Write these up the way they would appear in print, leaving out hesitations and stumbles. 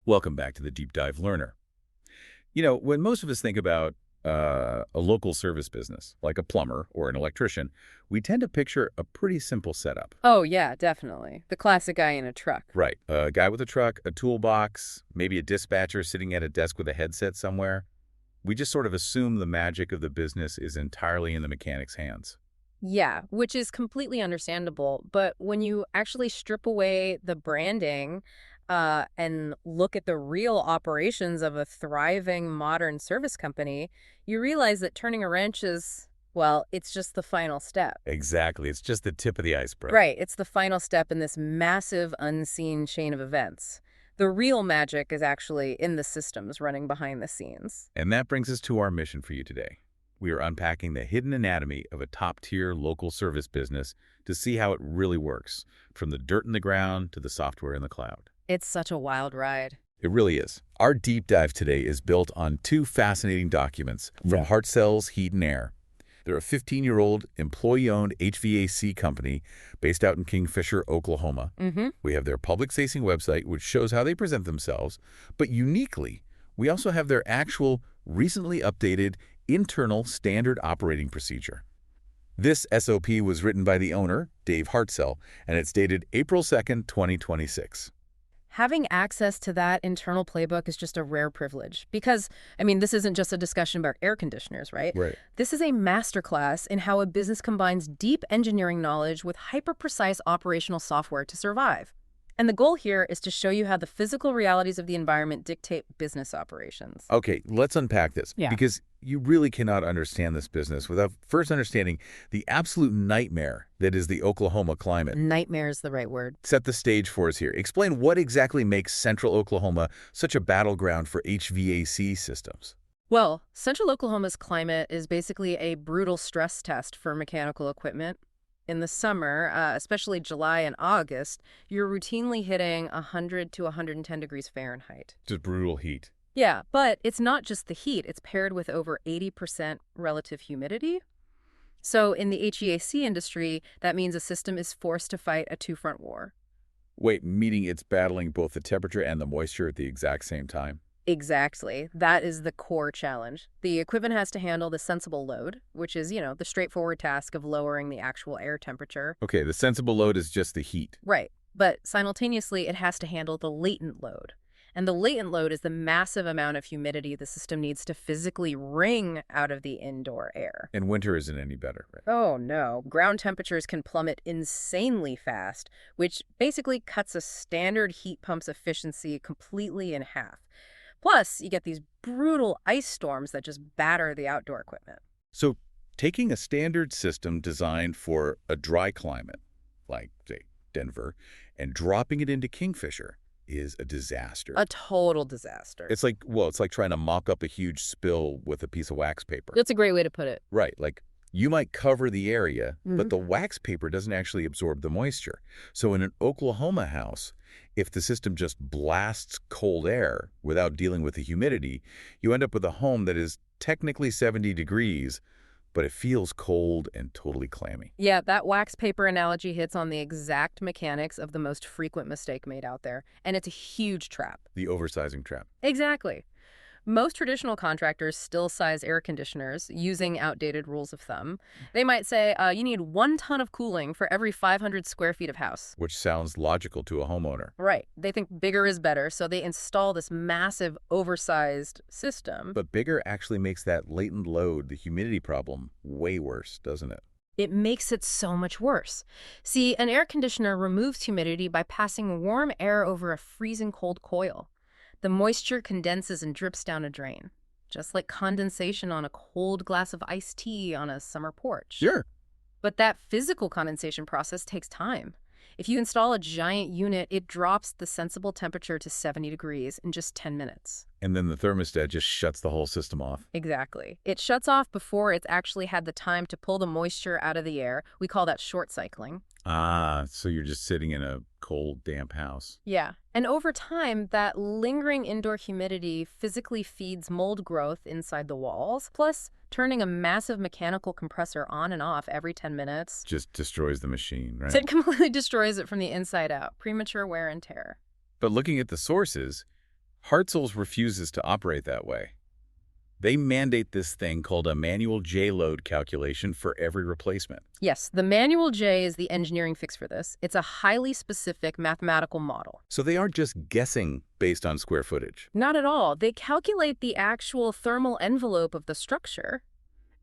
Welcome back to the Deep Dive Learner. When most of us think about a local service business, like a plumber or an electrician, we tend to picture a pretty simple setup. Oh, yeah, definitely. The classic guy in a truck. Right. A guy with a truck, a toolbox, maybe a dispatcher sitting at a desk with a headset somewhere. We just sort of assume the magic of the business is entirely in the mechanic's hands. Yeah, which is completely understandable. But when you actually strip away the branding and look at the real operations of a thriving modern service company, you realize that turning a wrench is, well, it's just the final step. Exactly. It's just the tip of the iceberg. Right, it's the final step in this massive unseen chain of events. The real magic is actually in the systems running behind the scenes. And that brings us to our mission for you today. We are unpacking the hidden anatomy of a top-tier local service business to see how it really works, from the dirt in the ground to the software in the cloud. It's such a wild ride. It really is. Our deep dive today is built on two fascinating documents from Hartzell's Heat and Air. They're a 15-year-old employee-owned HVAC company based out in Kingfisher, Oklahoma. We have their public-facing website, which shows how they present themselves. But uniquely, we also have their actual, recently updated, internal standard operating procedure. This SOP was written by the owner, Dave Hartzell, and it's dated April 2nd, 2026. Having access to that internal playbook is just a rare privilege because, this isn't just a discussion about air conditioners, right? Right. This is a masterclass in how a business combines deep engineering knowledge with hyper-precise operational software to survive. And the goal here is to show you how the physical realities of the environment dictate business operations. Okay, let's unpack this. Yeah. Because you really cannot understand this business without first understanding the absolute nightmare that is the Oklahoma climate. Nightmare is the right word. Set the stage for us here. Explain what exactly makes central Oklahoma such a battleground for HVAC systems. Well, central Oklahoma's climate is basically a brutal stress test for mechanical equipment. In the summer, especially July and August, you're routinely hitting 100 to 110 degrees Fahrenheit. Just brutal heat. Yeah, but it's not just the heat. It's paired with over 80% relative humidity. So in the HVAC industry, that means a system is forced to fight a two-front war. Wait, meaning it's battling both the temperature and the moisture at the exact same time? Exactly. That is the core challenge. The equipment has to handle the sensible load, which is, the straightforward task of lowering the actual air temperature. Okay, the sensible load is just the heat. Right. But simultaneously, it has to handle the latent load. And the latent load is the massive amount of humidity the system needs to physically wring out of the indoor air. And winter isn't any better, right? Oh, no. Ground temperatures can plummet insanely fast, which basically cuts a standard heat pump's efficiency completely in half. Plus, you get these brutal ice storms that just batter the outdoor equipment. So taking a standard system designed for a dry climate, like, say, Denver, and dropping it into Kingfisher is a disaster. A total disaster. It's like trying to mock up a huge spill with a piece of wax paper. That's a great way to put it. Right, like you might cover the area, but the wax paper doesn't actually absorb the moisture. So in an Oklahoma house, if the system just blasts cold air without dealing with the humidity, you end up with a home that is technically 70 degrees, but it feels cold and totally clammy. Yeah, that wax paper analogy hits on the exact mechanics of the most frequent mistake made out there, and it's a huge trap. The oversizing trap. Exactly. Most traditional contractors still size air conditioners using outdated rules of thumb. They might say, you need 1 ton of cooling for every 500 square feet of house. Which sounds logical to a homeowner. Right. They think bigger is better, so they install this massive, oversized system. But bigger actually makes that latent load, the humidity problem, way worse, doesn't it? It makes it so much worse. See, an air conditioner removes humidity by passing warm air over a freezing cold coil. The moisture condenses and drips down a drain, just like condensation on a cold glass of iced tea on a summer porch. Sure. But that physical condensation process takes time. If you install a giant unit, it drops the sensible temperature to 70 degrees in just 10 minutes. And then the thermostat just shuts the whole system off. Exactly. It shuts off before it's actually had the time to pull the moisture out of the air. We call that short cycling. Ah, so you're just sitting in a cold, damp house. Yeah. And over time, that lingering indoor humidity physically feeds mold growth inside the walls, plus turning a massive mechanical compressor on and off every 10 minutes. Just destroys the machine, right? It completely destroys it from the inside out. Premature wear and tear. But looking at the sources, Hartzell's refuses to operate that way. They mandate this thing called a manual J-load calculation for every replacement. Yes, the manual J is the engineering fix for this. It's a highly specific mathematical model. So they aren't just guessing based on square footage. Not at all. They calculate the actual thermal envelope of the structure.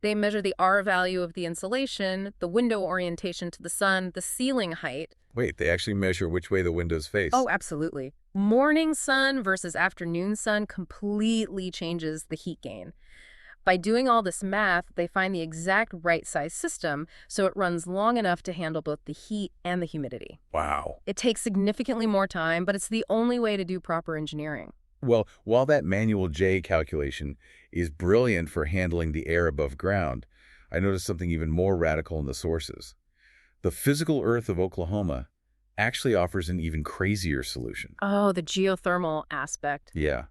They measure the R value of the insulation, the window orientation to the sun, the ceiling height. Wait, they actually measure which way the windows face? Oh, absolutely. Morning sun versus afternoon sun completely changes the heat gain. By doing all this math, they find the exact right size system so it runs long enough to handle both the heat and the humidity. Wow. It takes significantly more time, but it's the only way to do proper engineering. Well, while that manual J calculation is brilliant for handling the air above ground, I noticed something even more radical in the sources. The physical earth of Oklahoma actually offers an even crazier solution. Oh, the geothermal aspect. Yeah.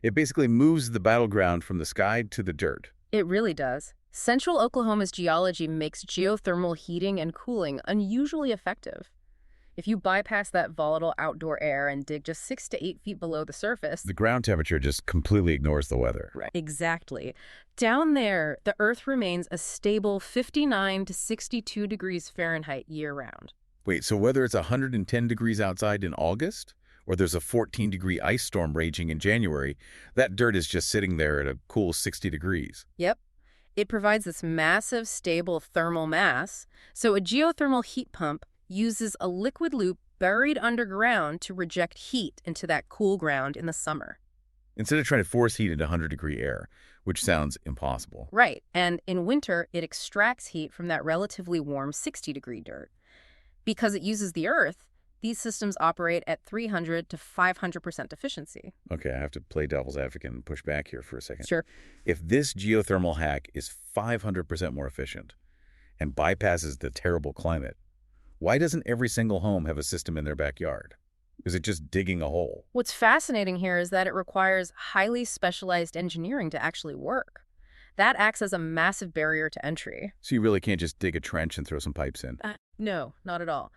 It basically moves the battleground from the sky to the dirt. It really does. Central Oklahoma's geology makes geothermal heating and cooling unusually effective. If you bypass that volatile outdoor air and dig just 6 to 8 feet below the surface... The ground temperature just completely ignores the weather. Right. Exactly. Down there, the Earth remains a stable 59 to 62 degrees Fahrenheit year-round. Wait, so whether it's 110 degrees outside in August, or there's a 14-degree ice storm raging in January, that dirt is just sitting there at a cool 60 degrees. Yep. It provides this massive, stable thermal mass, so a geothermal heat pump uses a liquid loop buried underground to reject heat into that cool ground in the summer. Instead of trying to force heat into 100-degree air, which sounds impossible. Right, and in winter, it extracts heat from that relatively warm 60-degree dirt. Because it uses the earth, these systems operate at 300 to 500% efficiency. Okay, I have to play devil's advocate and push back here for a second. Sure. If this geothermal hack is 500% more efficient and bypasses the terrible climate, why doesn't every single home have a system in their backyard? Is it just digging a hole? What's fascinating here is that it requires highly specialized engineering to actually work. That acts as a massive barrier to entry. So you really can't just dig a trench and throw some pipes in? No, not at all.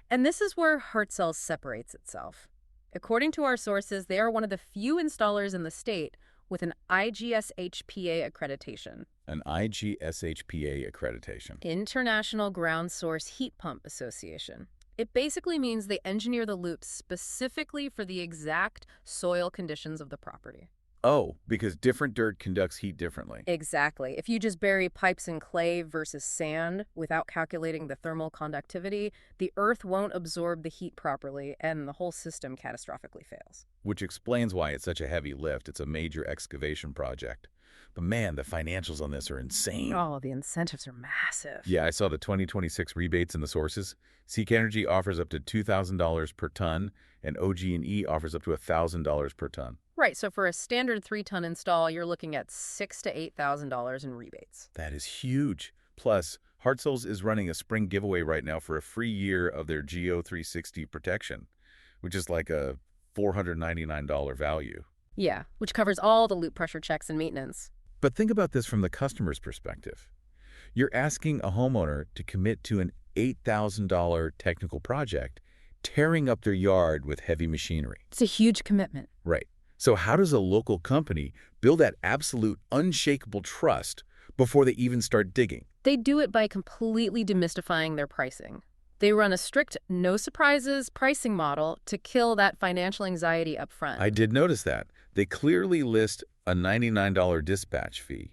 And this is where Hartzell separates itself. According to our sources, they are one of the few installers in the state with an IGSHPA accreditation. An IGSHPA accreditation. International Ground Source Heat Pump Association. It basically means they engineer the loops specifically for the exact soil conditions of the property. Oh, because different dirt conducts heat differently. Exactly. If you just bury pipes in clay versus sand without calculating the thermal conductivity, the earth won't absorb the heat properly and the whole system catastrophically fails. Which explains why it's such a heavy lift. It's a major excavation project. But man, the financials on this are insane. Oh, the incentives are massive. Yeah, I saw the 2026 rebates in the sources. Seek Energy offers up to $2,000 per ton, and OG&E offers up to $1,000 per ton. Right, so for a standard 3-ton install, you're looking at $6,000 to $8,000 in rebates. That is huge. Plus, Hartzell's is running a spring giveaway right now for a free year of their Geo 360 protection, which is like a $499 value. Yeah, which covers all the loop pressure checks and maintenance. But think about this from the customer's perspective. You're asking a homeowner to commit to an $8,000 technical project, tearing up their yard with heavy machinery. It's a huge commitment. Right. So how does a local company build that absolute unshakable trust before they even start digging? They do it by completely demystifying their pricing. They run a strict no surprises pricing model to kill that financial anxiety up front. I did notice that. They clearly list a $99 dispatch fee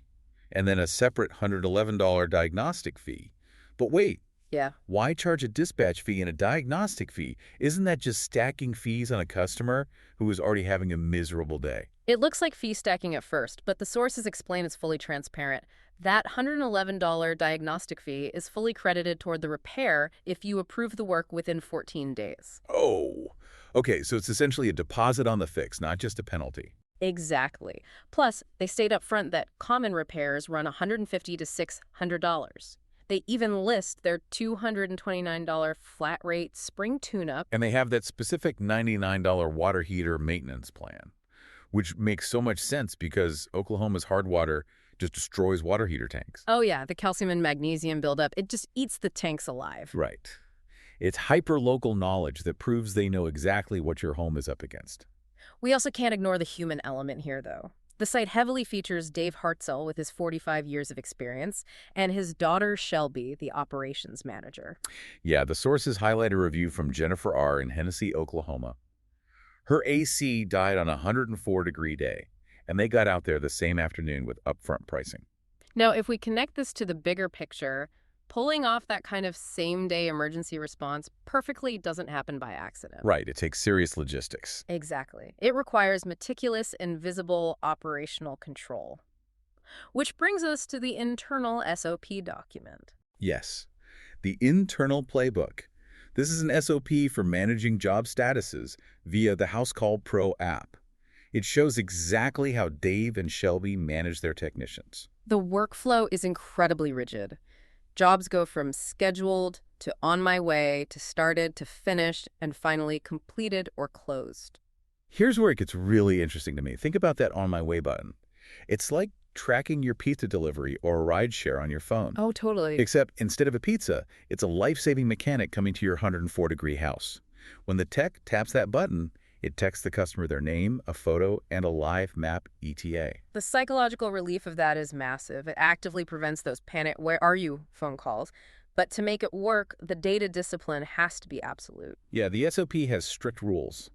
and then a separate $111 diagnostic fee. But wait. Yeah. Why charge a dispatch fee and a diagnostic fee? Isn't that just stacking fees on a customer who is already having a miserable day? It looks like fee stacking at first, but the sources explain it's fully transparent. That $111 diagnostic fee is fully credited toward the repair if you approve the work within 14 days. Oh, okay, so it's essentially a deposit on the fix, not just a penalty. Exactly. Plus, they state up front that common repairs run $150 to $600. They even list their $229 flat rate spring tune-up. And they have that specific $99 water heater maintenance plan, which makes so much sense because Oklahoma's hard water just destroys water heater tanks. Oh yeah, the calcium and magnesium buildup, it just eats the tanks alive. Right. It's hyper-local knowledge that proves they know exactly what your home is up against. We also can't ignore the human element here, though. The site heavily features Dave Hartzell with his 45 years of experience and his daughter Shelby, the operations manager. Yeah, the sources highlight a review from Jennifer R. in Hennessy, Oklahoma. Her AC died on a 104-degree day, and they got out there the same afternoon with upfront pricing. Now, if we connect this to the bigger picture, pulling off that kind of same-day emergency response perfectly doesn't happen by accident. Right, it takes serious logistics. Exactly. It requires meticulous and visible operational control. Which brings us to the internal SOP document. Yes, the internal playbook. This is an SOP for managing job statuses via the House Call Pro app. It shows exactly how Dave and Shelby manage their technicians. The workflow is incredibly rigid. Jobs go from scheduled to on my way to started to finished and finally completed or closed. Here's where it gets really interesting to me. Think about that on my way button. It's like tracking your pizza delivery or a ride share on your phone. Oh, totally. Except instead of a pizza, it's a life-saving mechanic coming to your 104-degree house. When the tech taps that button, it texts the customer their name, a photo, and a live map ETA. The psychological relief of that is massive. It actively prevents those panic, "where are you?" phone calls. But to make it work, the data discipline has to be absolute. Yeah, the SOP has strict rules.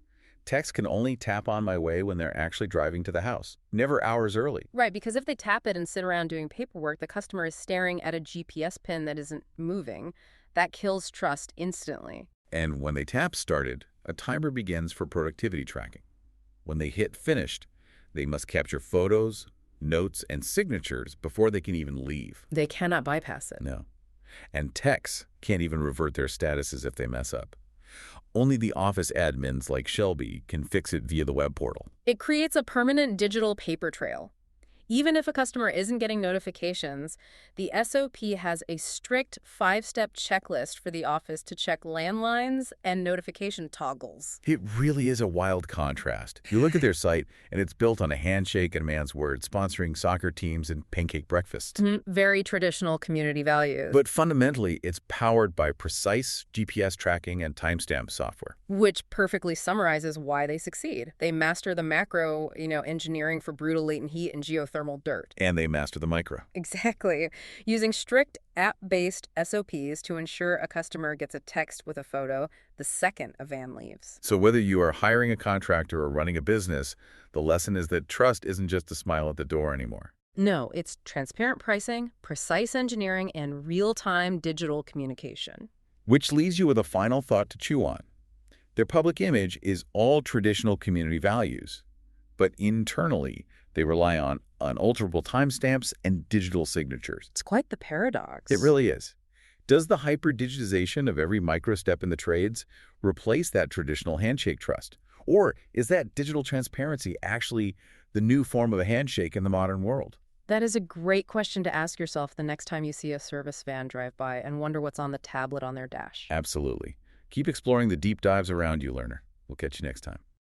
Techs can only tap on my way when they're actually driving to the house, never hours early. Right, because if they tap it and sit around doing paperwork, the customer is staring at a GPS pin that isn't moving. That kills trust instantly. And when they tap started, a timer begins for productivity tracking. When they hit finished, they must capture photos, notes, and signatures before they can even leave. They cannot bypass it. No. And techs can't even revert their statuses if they mess up. Only the office admins like Shelby can fix it via the web portal. It creates a permanent digital paper trail. Even if a customer isn't getting notifications, the SOP has a strict 5-step checklist for the office to check landlines and notification toggles. It really is a wild contrast. You look at their site, and it's built on a handshake and a man's word, sponsoring soccer teams and pancake breakfasts. Very traditional community values. But fundamentally, it's powered by precise GPS tracking and timestamp software. Which perfectly summarizes why they succeed. They master the macro, engineering for brutal latent heat and geothermal dirt. And they master the micro. Exactly. Using strict app-based SOPs to ensure a customer gets a text with a photo the second a van leaves. So whether you are hiring a contractor or running a business, the lesson is that trust isn't just a smile at the door anymore. No, it's transparent pricing, precise engineering, and real-time digital communication. Which leaves you with a final thought to chew on. Their public image is all traditional community values, but internally, they rely on unalterable timestamps and digital signatures. It's quite the paradox. It really is. Does the hyper-digitization of every micro-step in the trades replace that traditional handshake trust? Or is that digital transparency actually the new form of a handshake in the modern world? That is a great question to ask yourself the next time you see a service van drive by and wonder what's on the tablet on their dash. Absolutely. Keep exploring the deep dives around you, learner. We'll catch you next time.